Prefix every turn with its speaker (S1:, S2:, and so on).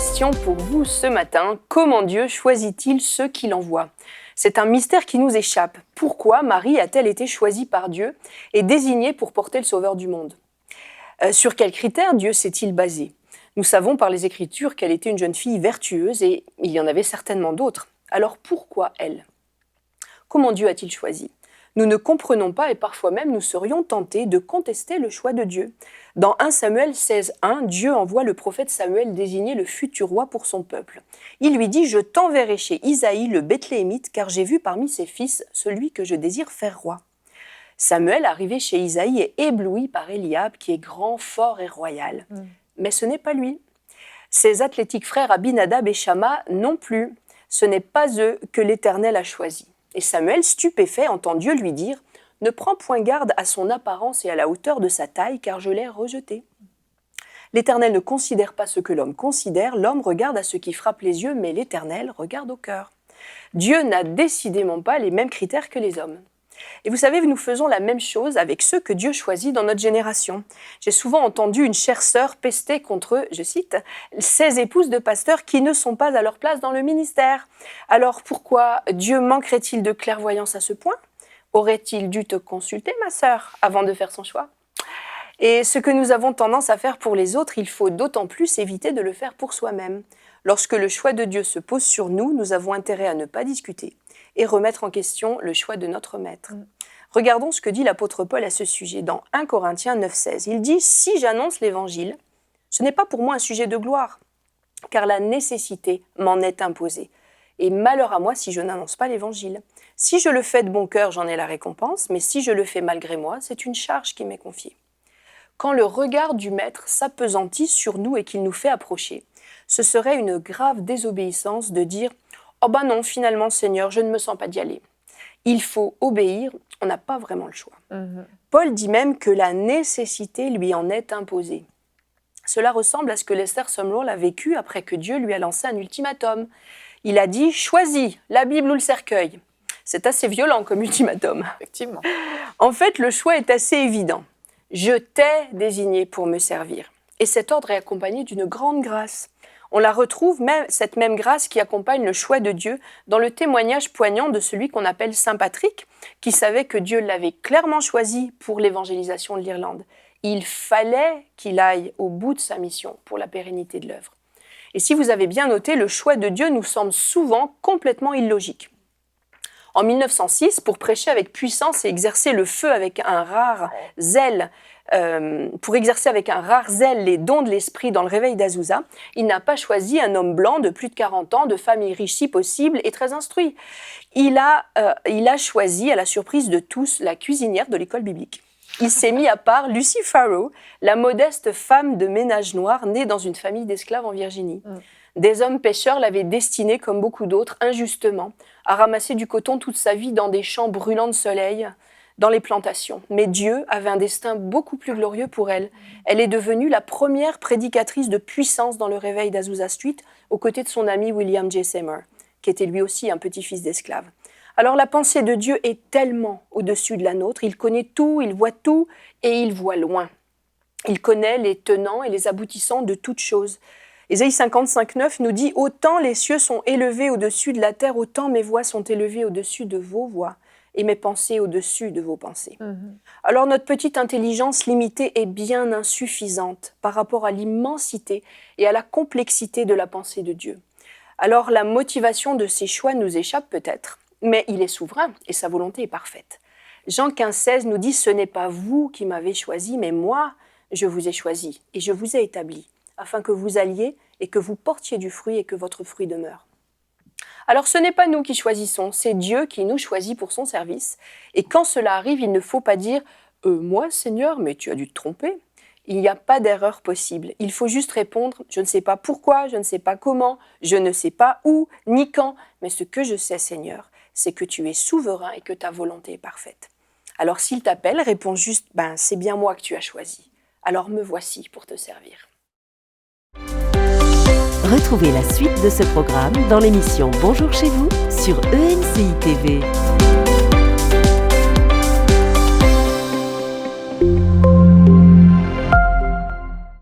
S1: question pour vous ce matin. Comment Dieu choisit-il ceux qu'il envoie ? C'est un mystère qui nous échappe. Pourquoi Marie a-t-elle été choisie par Dieu et désignée pour porter le Sauveur du monde ? Sur quels critères Dieu s'est-il basé ? Nous savons par les Écritures qu'elle était une jeune fille vertueuse et il y en avait certainement d'autres. Alors pourquoi elle ? Comment Dieu a-t-il choisi ? Nous ne comprenons pas et parfois même nous serions tentés de contester le choix de Dieu. Dans 1 Samuel 16:1, Dieu envoie le prophète Samuel désigner le futur roi pour son peuple. Il lui dit « Je t'enverrai chez Isaïe le Bethléemite, car j'ai vu parmi ses fils celui que je désire faire roi. » Samuel, arrivé chez Isaïe, est ébloui par Eliab, qui est grand, fort et royal. Mais ce n'est pas lui. Ses athlétiques frères Abinadab et Shama non plus. Ce n'est pas eux que l'Éternel a choisis. Et Samuel, stupéfait, entend Dieu lui dire « Ne prends point garde à son apparence et à la hauteur de sa taille, car je l'ai rejeté. » L'Éternel ne considère pas ce que l'homme considère, l'homme regarde à ce qui frappe les yeux, mais l'Éternel regarde au cœur. Dieu n'a décidément pas les mêmes critères que les hommes. Et vous savez, nous faisons la même chose avec ceux que Dieu choisit dans notre génération. J'ai souvent entendu une chère sœur pester contre, je cite, « ces épouses de pasteurs qui ne sont pas à leur place dans le ministère. » Alors pourquoi Dieu manquerait-il de clairvoyance à ce point ? Aurait-il dû te consulter, ma sœur, avant de faire son choix ? Et ce que nous avons tendance à faire pour les autres, il faut d'autant plus éviter de le faire pour soi-même. Lorsque le choix de Dieu se pose sur nous, nous avons intérêt à ne pas discuter et remettre en question le choix de notre maître. Regardons ce que dit l'apôtre Paul à ce sujet dans 1 Corinthiens 9,16. Il dit « Si j'annonce l'évangile, ce n'est pas pour moi un sujet de gloire, car la nécessité m'en est imposée. Et malheur à moi si je n'annonce pas l'évangile. Si je le fais de bon cœur, j'en ai la récompense, mais si je le fais malgré moi, c'est une charge qui m'est confiée. » Quand le regard du maître s'appesantit sur nous et qu'il nous fait approcher, ce serait une grave désobéissance de dire « Oh ben non, finalement, Seigneur, je ne me sens pas d'y aller. » Il faut obéir, on n'a pas vraiment le choix. Paul dit même que la nécessité lui en est imposée. Cela ressemble à ce que Lester Sumrall a vécu après que Dieu lui a lancé un ultimatum. Il a dit « Choisis, la Bible ou le cercueil ». C'est assez violent comme ultimatum. Effectivement. En fait, le choix est assez évident. Je t'ai désigné pour me servir. Et cet ordre est accompagné d'une grande grâce. On la retrouve, même, cette même grâce qui accompagne le choix de Dieu, dans le témoignage poignant de celui qu'on appelle Saint Patrick, qui savait que Dieu l'avait clairement choisi pour l'évangélisation de l'Irlande. Il fallait qu'il aille au bout de sa mission pour la pérennité de l'œuvre. Et si vous avez bien noté, le choix de Dieu nous semble souvent complètement illogique. En 1906, pour prêcher avec puissance et exercer le feu avec un rare zèle, les dons de l'esprit dans le réveil d'Azusa, il n'a pas choisi un homme blanc de plus de 40 ans, de famille riche si possible et très instruit. Il a choisi, à la surprise de tous, la cuisinière de l'école biblique. Il s'est mis à part Lucy Farrow, la modeste femme de ménage noir née dans une famille d'esclaves en Virginie. Des hommes pêcheurs l'avaient destinée, comme beaucoup d'autres, injustement, à ramasser du coton toute sa vie dans des champs brûlants de soleil, dans les plantations. Mais Dieu avait un destin beaucoup plus glorieux pour elle. Elle est devenue la première prédicatrice de puissance dans le réveil d'Azusa Street, aux côtés de son ami William J. Seymour, qui était lui aussi un petit-fils d'esclave. Alors la pensée de Dieu est tellement au-dessus de la nôtre, il connaît tout et il voit loin. Il connaît les tenants et les aboutissants de toutes choses. Ésaïe 55:9 nous dit « Autant les cieux sont élevés au-dessus de la terre, autant mes voix sont élevées au-dessus de vos voix et mes pensées au-dessus de vos pensées. » Alors notre petite intelligence limitée est bien insuffisante par rapport à l'immensité et à la complexité de la pensée de Dieu. Alors la motivation de ses choix nous échappe peut-être, mais il est souverain et sa volonté est parfaite. Jean 15:16 nous dit « Ce n'est pas vous qui m'avez choisi, mais moi, je vous ai choisi et je vous ai établi, afin que vous alliez et que vous portiez du fruit et que votre fruit demeure. » Alors ce n'est pas nous qui choisissons, c'est Dieu qui nous choisit pour son service. Et quand cela arrive, il ne faut pas dire « Moi, Seigneur, mais tu as dû te tromper ». Il n'y a pas d'erreur possible. Il faut juste répondre « Je ne sais pas pourquoi, je ne sais pas comment, je ne sais pas où, ni quand, mais ce que je sais, Seigneur, c'est que tu es souverain et que ta volonté est parfaite. » Alors s'il t'appelle, réponds juste « C'est bien moi que tu as choisi. Alors me voici pour te servir. »
S2: Retrouvez la suite de ce programme dans l'émission Bonjour chez vous sur ENCI TV.